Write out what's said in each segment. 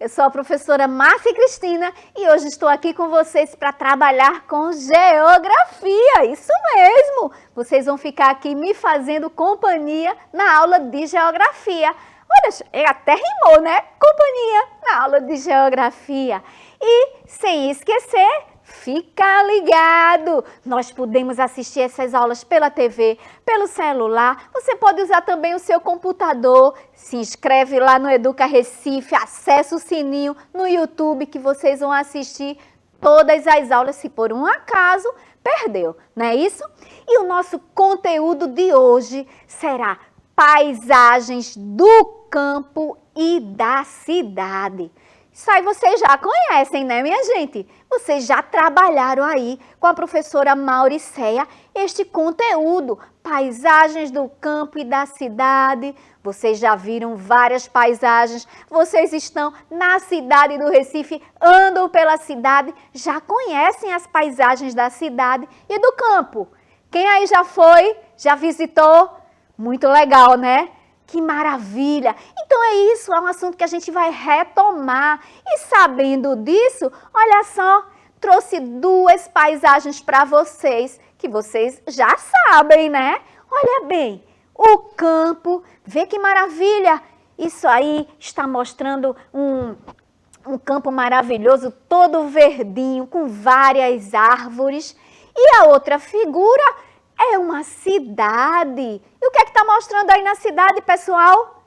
Eu sou a professora Márcia Cristina e hoje estou aqui com vocês para trabalhar com geografia. Isso mesmo! Vocês vão ficar aqui me fazendo companhia na aula de geografia. Olha, até rimou, né? Companhia na aula de geografia. E, sem esquecer, fica ligado! Nós podemos assistir essas aulas pela TV, pelo celular. Você pode usar também o seu computador. Se inscreve lá no Educa Recife, acessa o sininho no YouTube que vocês vão assistir todas as aulas, se por um acaso perdeu, não é isso? E o nosso conteúdo de hoje será paisagens do campo e da cidade. Isso aí vocês já conhecem, né, minha gente? Vocês já trabalharam aí com a professora Mauricéia este conteúdo, paisagens do campo e da cidade. Vocês já viram várias paisagens, vocês estão na cidade do Recife, andam pela cidade, já conhecem as paisagens da cidade e do campo. Quem aí já foi, já visitou? Muito legal, né? Que maravilha! Então é isso, é um assunto que a gente vai retomar. E sabendo disso, olha só, trouxe duas paisagens para vocês, que vocês já sabem, né? Olha bem, o campo, vê que maravilha! Isso aí está mostrando um campo maravilhoso, todo verdinho, com várias árvores. E a outra figura é uma cidade. E o que é que está mostrando aí na cidade, pessoal?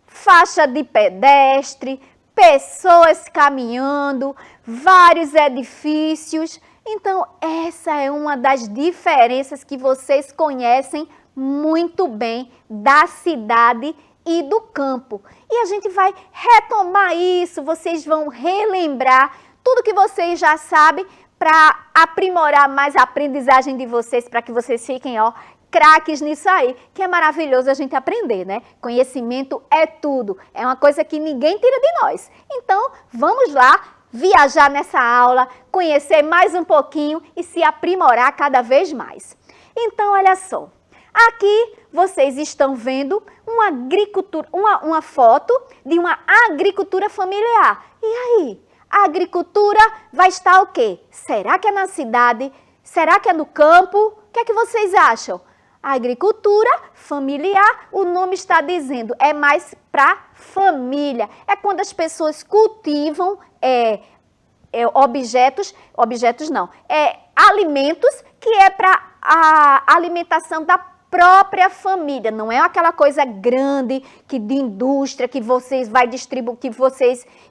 Faixa de pedestre, pessoas caminhando, vários edifícios. Então, essa é uma das diferenças que vocês conhecem muito bem da cidade e do campo. E a gente vai retomar isso, vocês vão relembrar tudo que vocês já sabem, para aprimorar mais a aprendizagem de vocês, para que vocês fiquem, ó, craques nisso aí, que é maravilhoso a gente aprender, né? Conhecimento é tudo, é uma coisa que ninguém tira de nós. Então, vamos lá viajar nessa aula, conhecer mais um pouquinho e se aprimorar cada vez mais. Então, olha só, aqui vocês estão vendo uma foto de uma agricultura familiar. E aí? A agricultura vai estar o quê? Será que é na cidade? Será que é no campo? O que é que vocês acham? A agricultura familiar, o nome está dizendo, é mais para família. É quando as pessoas cultivam alimentos que é para a alimentação da própria família, não é aquela coisa grande que de indústria que vocês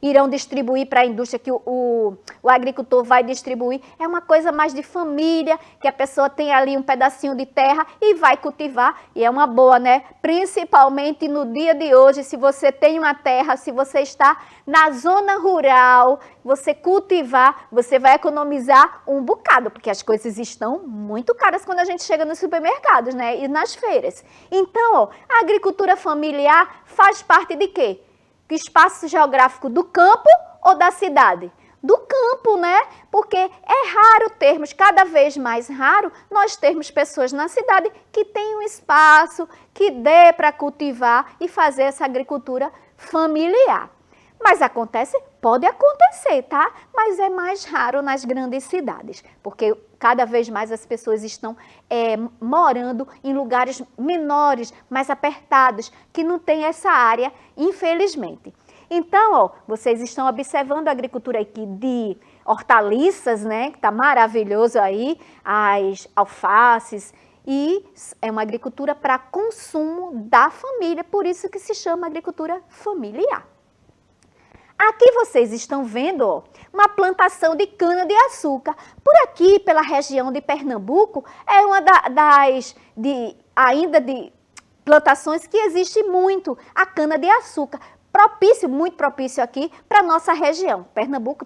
irão distribuir para a indústria, que o agricultor vai distribuir. É uma coisa mais de família, que a pessoa tem ali um pedacinho de terra e vai cultivar, e é uma boa, né? Principalmente no dia de hoje, se você tem uma terra, se você está na zona rural, você cultivar, você vai economizar um bocado, porque as coisas estão muito caras quando a gente chega nos supermercados, né? E nas feiras. Então, ó, a agricultura familiar faz parte de quê? Do espaço geográfico do campo ou da cidade? Do campo, né? Porque é raro termos, cada vez mais raro, nós termos pessoas na cidade que têm um espaço que dê para cultivar e fazer essa agricultura familiar. Mas pode acontecer, tá? Mas é mais raro nas grandes cidades, porque cada vez mais as pessoas estão morando em lugares menores, mais apertados, que não tem essa área, infelizmente. Então, ó, vocês estão observando a agricultura aqui de hortaliças, né? Que tá maravilhoso aí, as alfaces, e é uma agricultura para consumo da família, por isso que se chama agricultura familiar. Aqui vocês estão vendo, ó, uma plantação de cana-de-açúcar. Por aqui, pela região de Pernambuco, é uma ainda de plantações que existe muito, a cana-de-açúcar. Muito propício aqui para a nossa região. Pernambuco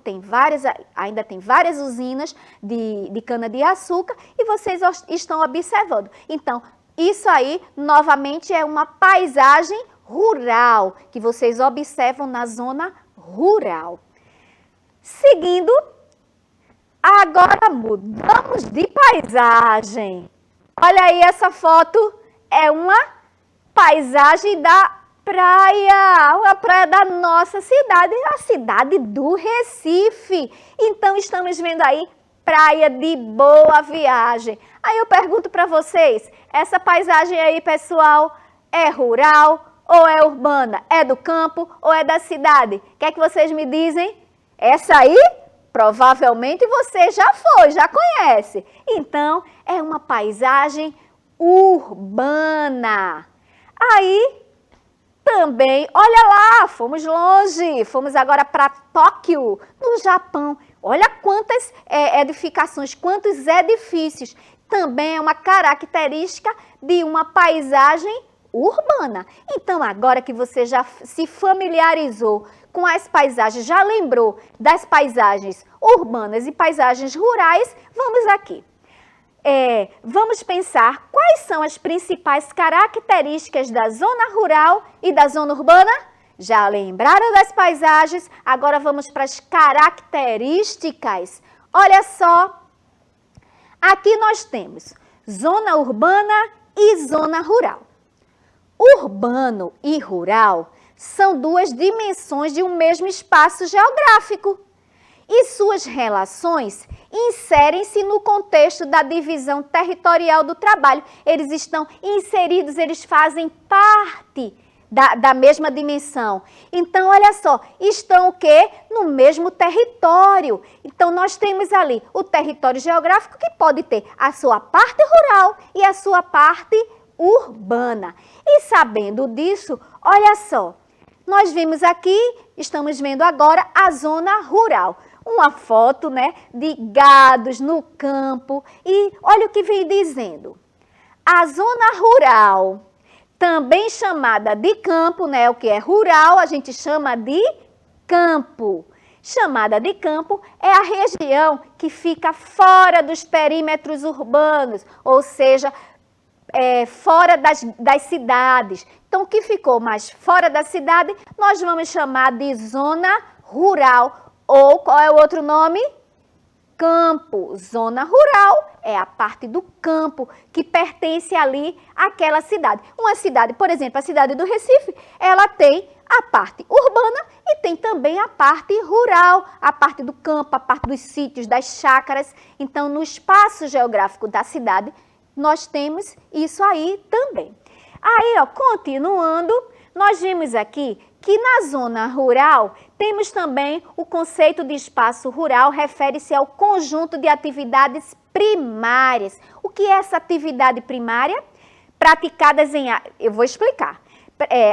ainda tem várias usinas de cana-de-açúcar e vocês estão observando. Então, isso aí, novamente, é uma paisagem rural, que vocês observam na zona rural. Seguindo, agora mudamos de paisagem. Olha aí essa foto, é uma paisagem da praia, a praia da nossa cidade, a cidade do Recife. Então, estamos vendo aí praia de Boa Viagem. Aí eu pergunto para vocês, essa paisagem aí, pessoal, é rural ou é urbana? É do campo ou é da cidade? O que é que vocês me dizem? Essa aí, provavelmente você já foi, já conhece. Então, é uma paisagem urbana. Aí, também, olha lá, fomos longe, fomos agora para Tóquio, no Japão. Olha quantas edificações, quantos edifícios. Também é uma característica de uma paisagem urbana. Então, agora que você já se familiarizou com as paisagens, já lembrou das paisagens urbanas e paisagens rurais, vamos aqui. Vamos pensar quais são as principais características da zona rural e da zona urbana? Já lembraram das paisagens? Agora vamos para as características. Olha só, aqui nós temos zona urbana e zona rural. Urbano e rural são duas dimensões de um mesmo espaço geográfico. E suas relações inserem-se no contexto da divisão territorial do trabalho. Eles estão inseridos, eles fazem parte da mesma dimensão. Então, olha só, estão o quê? No mesmo território. Então, nós temos ali o território geográfico que pode ter a sua parte rural e a sua parte urbana. E sabendo disso, olha só, nós vimos aqui, estamos vendo agora a zona rural. Uma foto, né, de gados no campo. E olha o que vem dizendo. A zona rural, também chamada de campo, né, o que é rural, a gente chama de campo. Chamada de campo é a região que fica fora dos perímetros urbanos, ou seja, fora das cidades. Então, o que ficou mais fora da cidade, nós vamos chamar de zona rural. Ou qual é o outro nome? Campo. Zona rural é a parte do campo que pertence ali àquela cidade. Uma cidade, por exemplo, a cidade do Recife, ela tem a parte urbana e tem também a parte rural, a parte do campo, a parte dos sítios, das chácaras. Então, no espaço geográfico da cidade, nós temos isso aí também. Aí, ó, continuando, nós vimos aqui que na zona rural temos também o conceito de espaço rural, refere-se ao conjunto de atividades primárias. O que é essa atividade primária? Praticadas em... Eu vou explicar.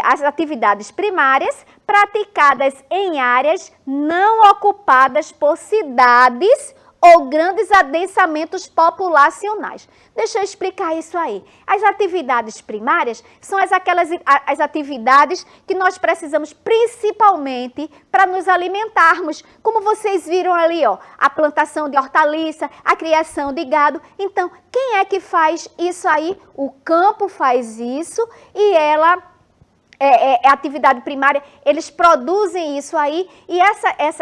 As atividades primárias praticadas em áreas não ocupadas por cidades ou grandes adensamentos populacionais. Deixa eu explicar isso aí. As atividades primárias são as atividades que nós precisamos principalmente para nos alimentarmos. Como vocês viram ali, ó, a plantação de hortaliça, a criação de gado. Então, quem é que faz isso aí? O campo faz isso e ela... atividade primária, eles produzem isso aí e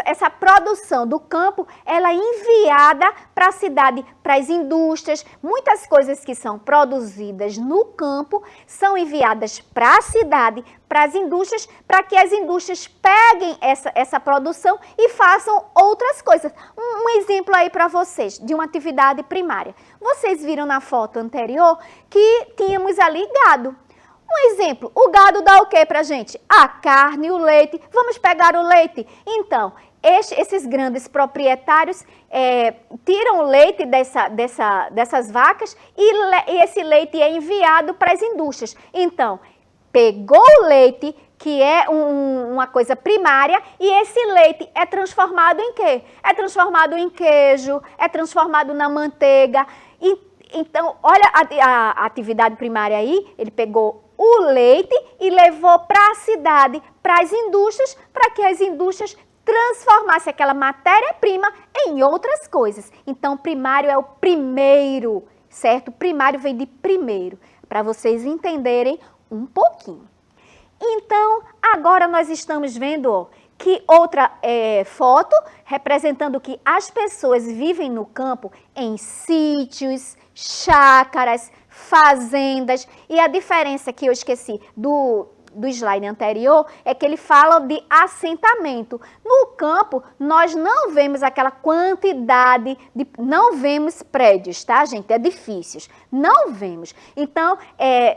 essa produção do campo, ela é enviada para a cidade, para as indústrias. Muitas coisas que são produzidas no campo são enviadas para a cidade, para as indústrias, para que as indústrias peguem essa produção e façam outras coisas. Um exemplo aí para vocês de uma atividade primária. Vocês viram na foto anterior que tínhamos ali gado. Um exemplo, o gado dá o que pra gente? A carne, o leite. Vamos pegar o leite? Então, esses grandes proprietários tiram o leite dessas vacas e esse leite é enviado para as indústrias. Então, pegou o leite, que é uma coisa primária, e esse leite é transformado em quê? É transformado em queijo, é transformado na manteiga. Então, olha a atividade primária aí, ele pegou o leite e levou para a cidade, para as indústrias, para que as indústrias transformassem aquela matéria-prima em outras coisas. Então, primário é o primeiro, certo? Primário vem de primeiro, para vocês entenderem um pouquinho. Então, agora nós estamos vendo, ó, que outra foto representando que as pessoas vivem no campo em sítios, chácaras, fazendas, e a diferença que eu esqueci do slide anterior é que ele fala de assentamento. No campo, nós não vemos aquela quantidade não vemos prédios, tá, gente? Edifícios. Não vemos. Então,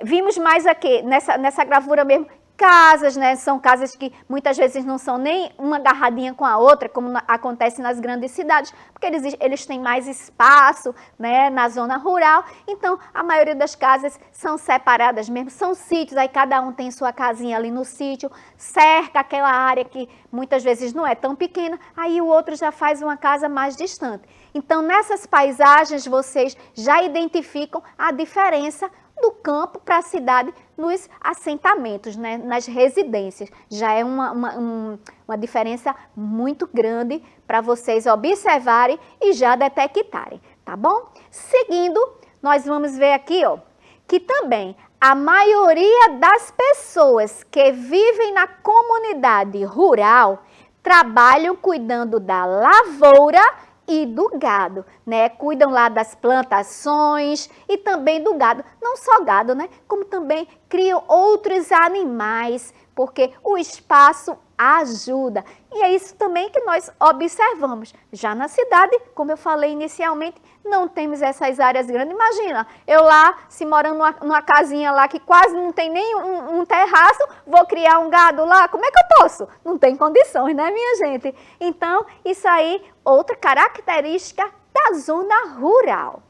vimos mais aqui, nessa gravura mesmo, casas, né? São casas que muitas vezes não são nem uma agarradinha com a outra, como acontece nas grandes cidades, porque eles têm mais espaço, né, na zona rural. Então, a maioria das casas são separadas mesmo, são sítios, aí cada um tem sua casinha ali no sítio, cerca aquela área que muitas vezes não é tão pequena, aí o outro já faz uma casa mais distante. Então, nessas paisagens, vocês já identificam a diferença do campo para a cidade nos assentamentos, né, nas residências. Já é uma diferença muito grande para vocês observarem e já detectarem, tá bom? Seguindo, nós vamos ver aqui, ó, que também a maioria das pessoas que vivem na comunidade rural trabalham cuidando da lavoura e do gado, né? Cuidam lá das plantações e também do gado. Não só gado, né? Como também criam outros animais, porque o espaço ajuda. E é isso também que nós observamos. Já na cidade, como eu falei inicialmente, não temos essas áreas grandes. Imagina, eu lá, se morando numa casinha lá que quase não tem nem um terraço, vou criar um gado lá, como é que eu posso? Não tem condições, né, minha gente? Então, isso aí, outra característica da zona rural.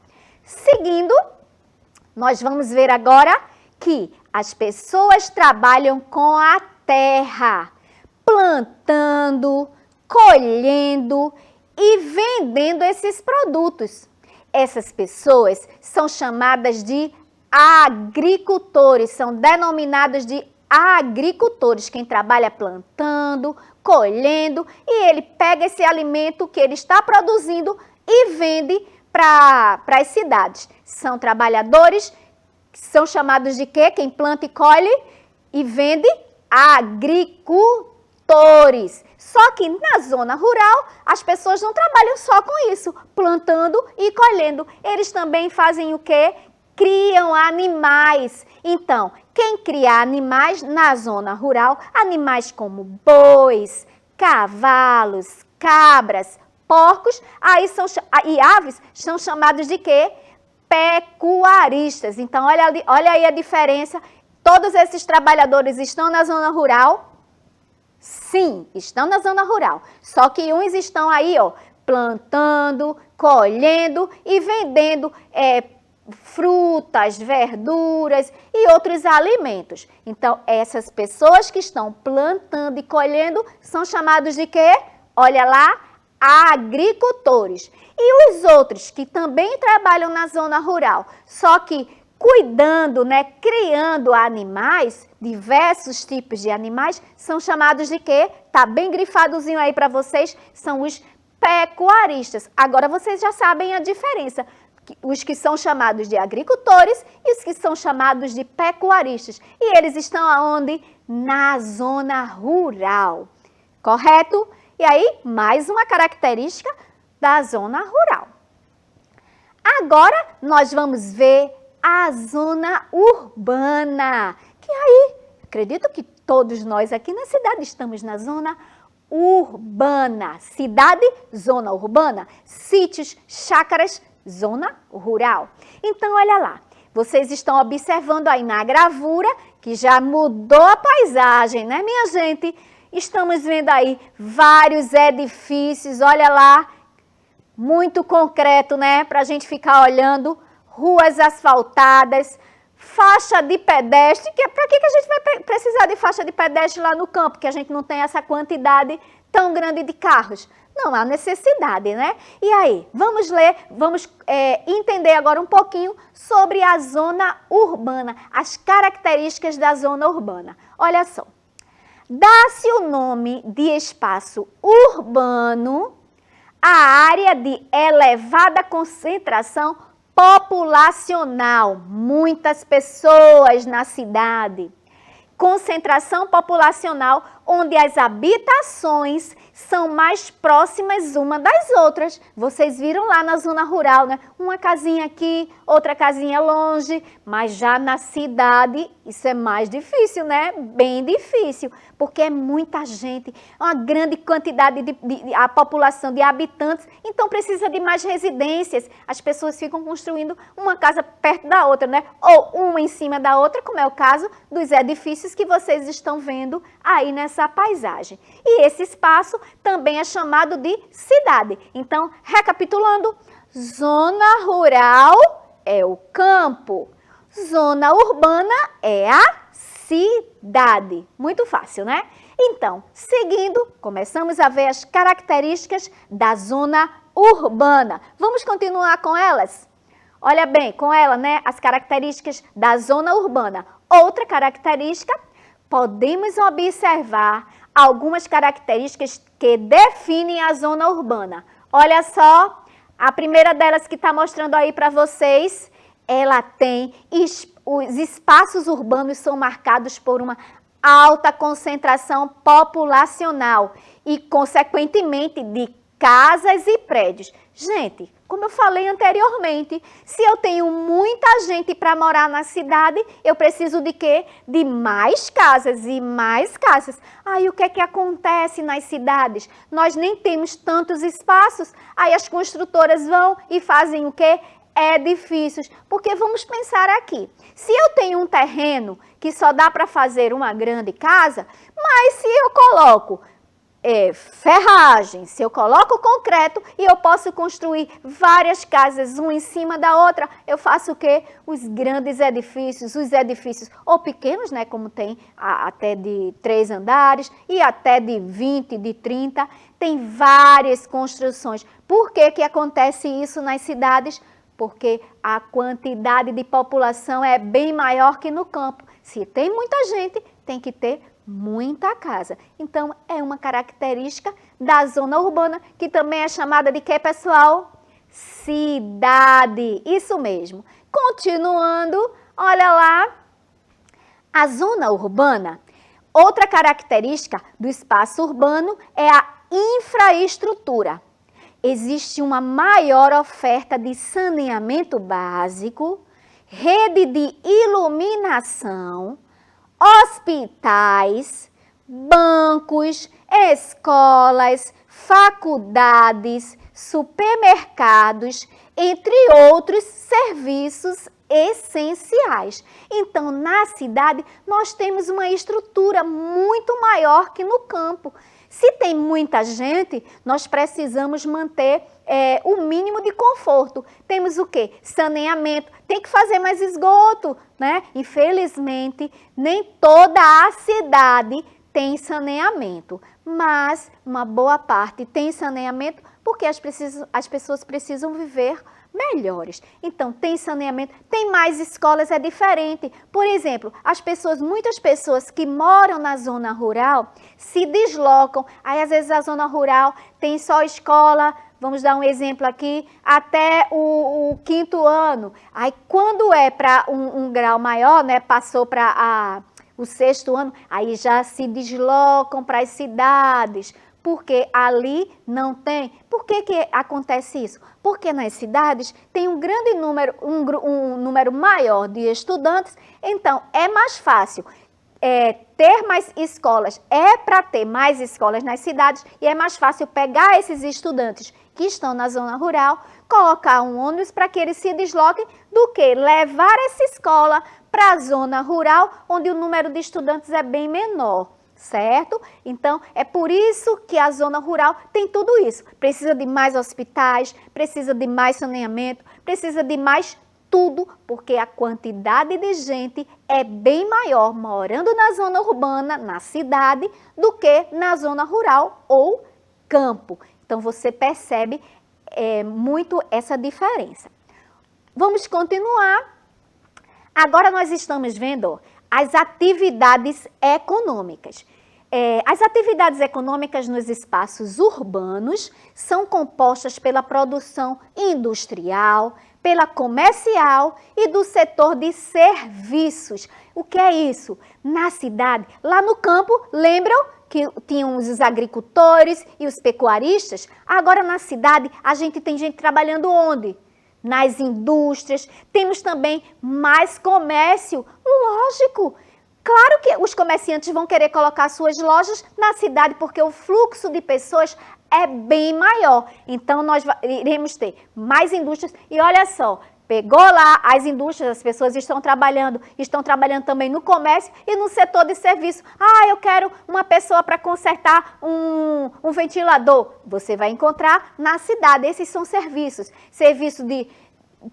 Seguindo, nós vamos ver agora que as pessoas trabalham com a terra, plantando, colhendo e vendendo esses produtos. Essas pessoas são chamadas de agricultores, são denominados de agricultores, quem trabalha plantando, colhendo, e ele pega esse alimento que ele está produzindo e vende para as cidades. São trabalhadores, são chamados de quê? Quem planta e colhe e vende? Agricultores. Só que na zona rural, as pessoas não trabalham só com isso, plantando e colhendo. Eles também fazem o quê? Criam animais. Então, quem cria animais na zona rural, animais como bois, cavalos, cabras, porcos, e aves, são chamados de quê? Pecuaristas. Então, olha aí a diferença. Todos esses trabalhadores estão na zona rural? Sim, estão na zona rural. Só que uns estão aí, ó, plantando, colhendo e vendendo frutas, verduras e outros alimentos. Então, essas pessoas que estão plantando e colhendo são chamados de quê? Olha lá, agricultores. E os outros que também trabalham na zona rural, só que cuidando, né, criando animais, diversos tipos de animais, são chamados de quê? Tá bem grifadozinho aí para vocês, são os pecuaristas. Agora vocês já sabem a diferença. Os que são chamados de agricultores e os que são chamados de pecuaristas. E eles estão aonde? Na zona rural, correto? E aí, mais uma característica da zona rural. Agora, nós vamos ver a zona urbana, que aí, acredito que todos nós aqui na cidade estamos na zona urbana. Cidade, zona urbana. Sítios, chácaras, zona rural. Então, olha lá, vocês estão observando aí na gravura que já mudou a paisagem, né, minha gente? Estamos vendo aí vários edifícios, olha lá, muito concreto, né, para a gente ficar olhando, ruas asfaltadas, faixa de pedestre, para que a gente vai precisar de faixa de pedestre lá no campo, que a gente não tem essa quantidade tão grande de carros? Não há necessidade, né? E aí, vamos entender agora um pouquinho sobre a zona urbana, as características da zona urbana. Olha só, dá-se o nome de espaço urbano à área de elevada concentração populacional, muitas pessoas na cidade. Concentração populacional, onde as habitações são mais próximas uma das outras. Vocês viram lá na zona rural, né? Uma casinha aqui, outra casinha longe, mas já na cidade isso é mais difícil, né? Bem difícil, porque é muita gente, uma grande quantidade a população de habitantes, então precisa de mais residências. As pessoas ficam construindo uma casa perto da outra, né? Ou uma em cima da outra, como é o caso dos edifícios que vocês estão vendo aí nessa paisagem. E esse espaço também é chamado de cidade. Então, recapitulando, zona rural é o campo, zona urbana é a cidade. Muito fácil, né? Então, seguindo, começamos a ver as características da zona urbana. Vamos continuar com elas? Olha bem, com ela, né? As características da zona urbana. Outra característica, podemos observar algumas características que definem a zona urbana. Olha só, a primeira delas que está mostrando aí para vocês, ela tem, os espaços urbanos são marcados por uma alta concentração populacional e, consequentemente, de casas e prédios. Gente, como eu falei anteriormente, se eu tenho muita gente para morar na cidade, eu preciso de quê? De mais casas e mais casas. Aí o que é que acontece nas cidades? Nós nem temos tantos espaços, aí as construtoras vão e fazem o quê? Edifícios. Porque vamos pensar aqui, se eu tenho um terreno que só dá para fazer uma grande casa, mas se eu coloco ferragem, se eu coloco concreto e eu posso construir várias casas, uma em cima da outra, eu faço o quê? Os grandes edifícios, os edifícios ou pequenos, né, como tem até de 3 andares e até de 20, de 30, tem várias construções. Por que que acontece isso nas cidades? Porque a quantidade de população é bem maior que no campo. Se tem muita gente, tem que ter muita casa. Então, é uma característica da zona urbana, que também é chamada de quê, pessoal? Cidade. Isso mesmo. Continuando, olha lá, a zona urbana. Outra característica do espaço urbano é a infraestrutura. Existe uma maior oferta de saneamento básico, rede de iluminação, hospitais, bancos, escolas, faculdades, supermercados, entre outros serviços essenciais. Então, na cidade, nós temos uma estrutura muito maior que no campo. Se tem muita gente, nós precisamos manter o mínimo de conforto. Temos o quê? Saneamento. Tem que fazer mais esgoto, né? Infelizmente, nem toda a cidade tem saneamento, mas uma boa parte tem saneamento porque as pessoas precisam viver melhores. Então, tem saneamento, tem mais escolas, é diferente. Por exemplo, muitas pessoas que moram na zona rural se deslocam, aí às vezes a zona rural tem só escola, vamos dar um exemplo aqui, até o 5º ano. Aí quando é para um grau maior, né, passou para o 6º ano, aí já se deslocam para as cidades, porque ali não tem. Por que que acontece isso? Porque nas cidades tem um grande número, um número maior de estudantes, então é mais fácil ter mais escolas, para ter mais escolas nas cidades, e é mais fácil pegar esses estudantes que estão na zona rural, colocar um ônibus para que eles se desloquem, do que levar essa escola para a zona rural, onde o número de estudantes é bem menor. Certo? Então, é por isso que a zona rural tem tudo isso. Precisa de mais hospitais, precisa de mais saneamento, precisa de mais tudo, porque a quantidade de gente é bem maior morando na zona urbana, na cidade, do que na zona rural ou campo. Então, você percebe muito essa diferença. Vamos continuar. Agora nós estamos vendo as atividades econômicas. As atividades econômicas nos espaços urbanos são compostas pela produção industrial, pela comercial e do setor de serviços. O que é isso? Na cidade, lá no campo, lembram que tinham os agricultores e os pecuaristas. Agora na cidade a gente tem gente trabalhando onde? Nas indústrias, temos também mais comércio, lógico. Claro que os comerciantes vão querer colocar suas lojas na cidade porque o fluxo de pessoas é bem maior. Então nós iremos ter mais indústrias e olha só, pegou lá as indústrias, as pessoas estão trabalhando também no comércio e no setor de serviço. Ah, eu quero uma pessoa para consertar um ventilador. Você vai encontrar na cidade, esses são serviços. Serviço de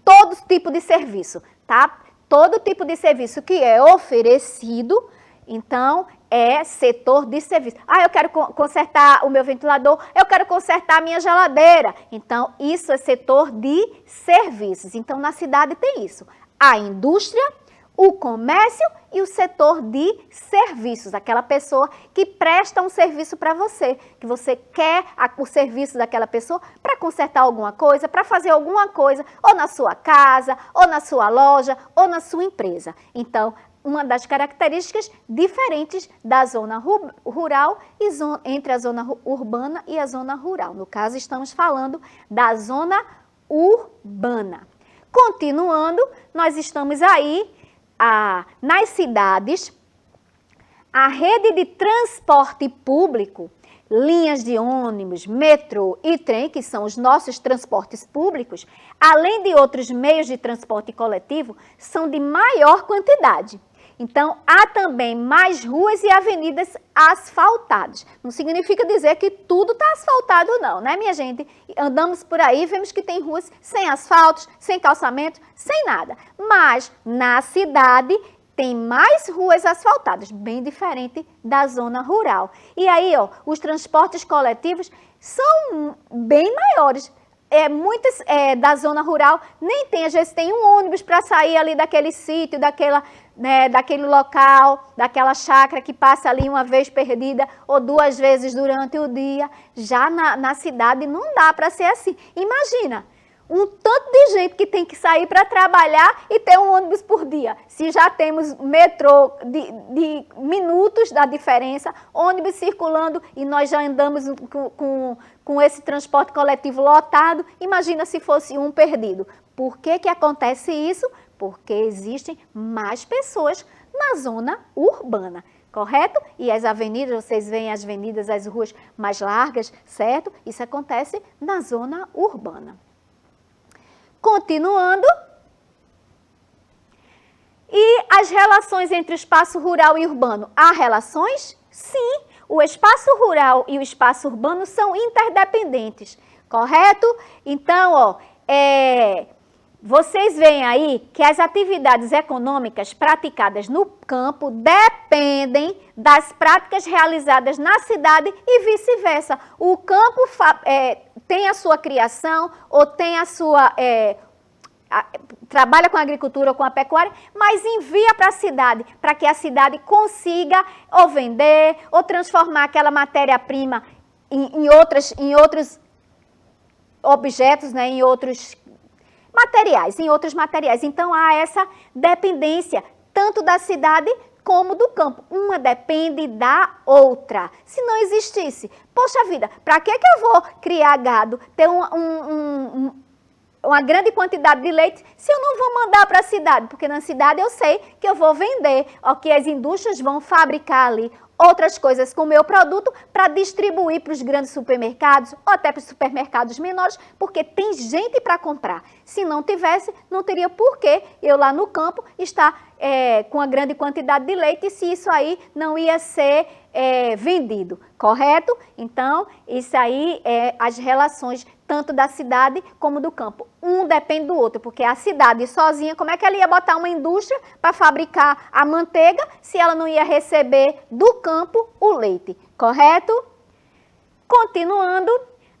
todo tipo de serviço, tá? Todo tipo de serviço que é oferecido, então é setor de serviço. Ah, eu quero consertar o meu ventilador, eu quero consertar a minha geladeira. Então, isso é setor de serviços. Então, na cidade tem isso. A indústria, o comércio e o setor de serviços. Aquela pessoa que presta um serviço para você, que você quer o serviço daquela pessoa para consertar alguma coisa, para fazer alguma coisa, ou na sua casa, ou na sua loja, ou na sua empresa. Então, uma das características diferentes da zona rural e entre a zona urbana e a zona rural. No caso, estamos falando da zona urbana. Continuando, nós estamos aí nas cidades, a rede de transporte público, linhas de ônibus, metrô e trem, que são os nossos transportes públicos, além de outros meios de transporte coletivo, são de maior quantidade. Então, há também mais ruas e avenidas asfaltadas. Não significa dizer que tudo está asfaltado não, né, minha gente? Andamos por aí, vemos que tem ruas sem asfaltos, sem calçamento, sem nada. Mas, na cidade, tem mais ruas asfaltadas, bem diferente da zona rural. E aí, ó, os transportes coletivos são bem maiores. Muitas da zona rural nem tem, às vezes tem um ônibus para sair ali daquele sítio, daquele local, daquela chácara que passa ali uma vez perdida ou duas vezes durante o dia. Já na cidade não dá para ser assim. Imagina, um tanto de gente que tem que sair para trabalhar e ter um ônibus por dia. Se já temos metrô de minutos da diferença, ônibus circulando e nós já andamos com esse transporte coletivo lotado, imagina se fosse um perdido. Por que acontece isso? Porque existem mais pessoas na zona urbana, correto? E as avenidas, vocês veem as avenidas, as ruas mais largas, certo? Isso acontece na zona urbana. Continuando, e as relações entre o espaço rural e urbano? Há relações? Sim, o espaço rural e o espaço urbano são interdependentes, correto? Então, ó, vocês veem aí que as atividades econômicas praticadas no campo dependem das práticas realizadas na cidade e vice-versa. O campo tem a sua criação ou tem a sua... trabalha com a agricultura ou com a pecuária, mas envia para a cidade, para que a cidade consiga ou vender ou transformar aquela matéria-prima em outros objetos, né, em outros materiais. Então, há essa dependência tanto da cidade como do campo. Uma depende da outra. Se não existisse, poxa vida, para que eu vou criar gado, ter uma grande quantidade de leite, se eu não vou mandar para a cidade? Porque na cidade eu sei que eu vou vender, que as indústrias vão fabricar ali outras coisas com o meu produto para distribuir para os grandes supermercados ou até para os supermercados menores, porque tem gente para comprar. Se não tivesse, não teria porquê eu lá no campo estar com a grande quantidade de leite, se isso aí não ia ser vendido, correto? Então, isso aí é as relações tanto da cidade como do campo. Um depende do outro, porque a cidade sozinha, como é que ela ia botar uma indústria para fabricar a manteiga se ela não ia receber do campo o leite, correto? Continuando,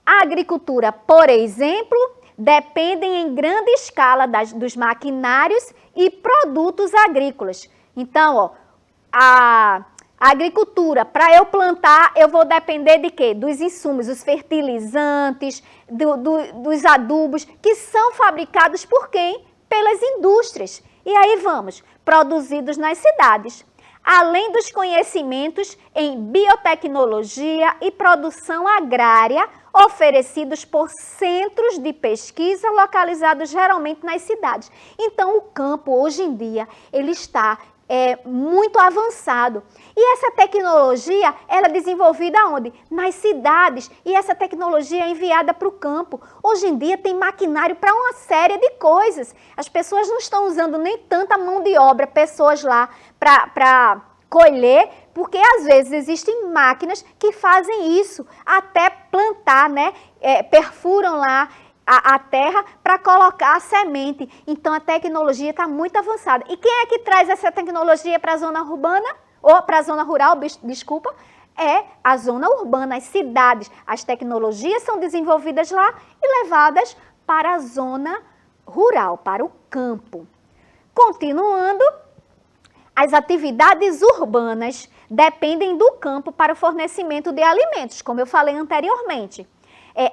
a agricultura, por exemplo, depende em grande escala dos maquinários e produtos agrícolas. Então, ó, a agricultura, para eu plantar, eu vou depender de quê? Dos insumos, os fertilizantes, dos adubos, que são fabricados por quem? Pelas indústrias. E aí vamos, produzidos nas cidades. além dos conhecimentos em biotecnologia e produção agrária oferecidos por centros de pesquisa localizados geralmente nas cidades. Então, o campo, hoje em dia, ele está muito avançado. E essa tecnologia, ela é desenvolvida onde? Nas cidades. E essa tecnologia é enviada para o campo. Hoje em dia tem maquinário para uma série de coisas. As pessoas não estão usando nem tanta mão de obra, pessoas lá para colher, porque às vezes existem máquinas que fazem isso, até plantar, né? Perfuram lá a terra para colocar a semente. Então, a tecnologia está muito avançada. E quem é que traz essa tecnologia para a zona urbana? Ou para a zona rural, desculpa? É a zona urbana, as cidades. As tecnologias são desenvolvidas lá e levadas para a zona rural, para o campo. Continuando, as atividades urbanas dependem do campo para o fornecimento de alimentos, como eu falei anteriormente.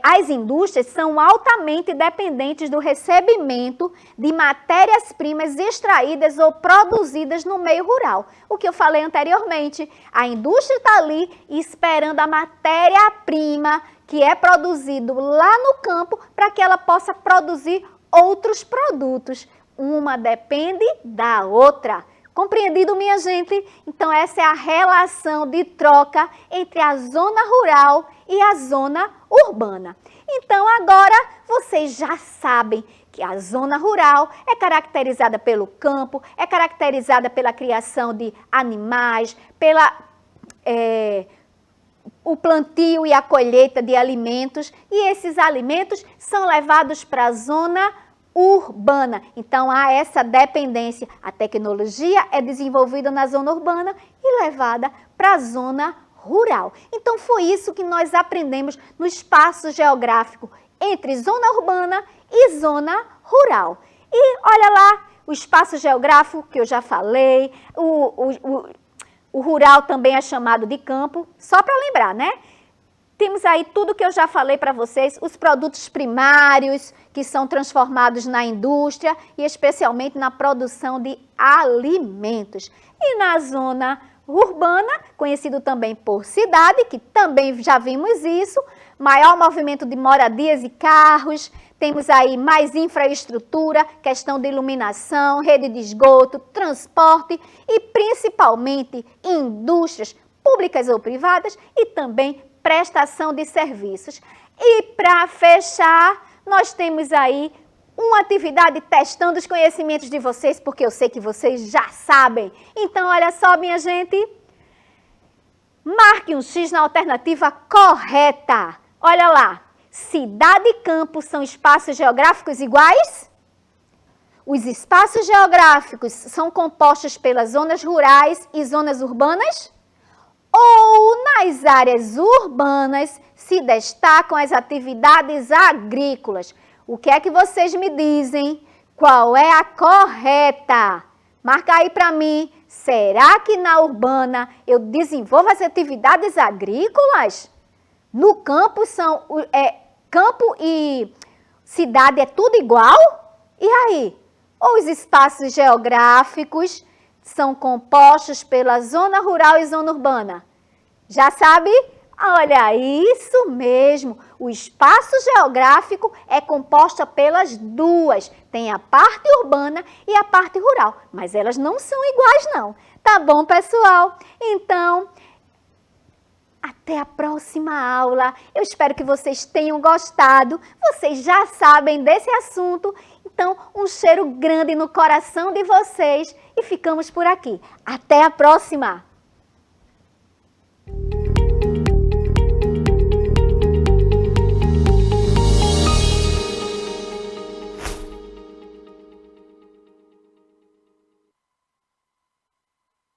As indústrias são altamente dependentes do recebimento de matérias-primas extraídas ou produzidas no meio rural. O que eu falei anteriormente, a indústria está ali esperando a matéria-prima que é produzido lá no campo para que ela possa produzir outros produtos. Uma depende da outra. Compreendido, minha gente? Então, essa é a relação de troca entre a zona rural e a zona urbana. Então, agora, vocês já sabem que a zona rural é caracterizada pelo campo, é caracterizada pela criação de animais, o plantio e a colheita de alimentos, e esses alimentos são levados para a zona urbana. Então, há essa dependência. A tecnologia é desenvolvida na zona urbana e levada para a zona rural. Então, foi isso que nós aprendemos no espaço geográfico entre zona urbana e zona rural. E olha lá, o espaço geográfico que eu já falei, o rural também é chamado de campo, só para lembrar, né? Temos aí tudo que eu já falei para vocês, os produtos primários que são transformados na indústria e especialmente na produção de alimentos. E na zona urbana, conhecido também por cidade, que também já vimos isso, maior movimento de moradias e carros, temos aí mais infraestrutura, questão de iluminação, rede de esgoto, transporte e principalmente indústrias públicas ou privadas e também prestação de serviços. E para fechar, nós temos aí uma atividade testando os conhecimentos de vocês, porque eu sei que vocês já sabem. Então, olha só, minha gente, marque um X na alternativa correta. Olha lá, cidade e campo são espaços geográficos iguais? Os espaços geográficos são compostos pelas zonas rurais e zonas urbanas? Ou nas áreas urbanas se destacam as atividades agrícolas? O que é que vocês me dizem? Qual é a correta? Marca aí para mim. Será que na urbana eu desenvolvo as atividades agrícolas? No campo campo e cidade é tudo igual? E aí? Ou os espaços geográficos são compostos pela zona rural e zona urbana? Já sabe? Olha, isso mesmo. O espaço geográfico é composto pelas duas. Tem a parte urbana e a parte rural. Mas elas não são iguais, não. Tá bom, pessoal? Então, até a próxima aula. Eu espero que vocês tenham gostado. Vocês já sabem desse assunto. Então, um cheiro grande no coração de vocês e ficamos por aqui. Até a próxima!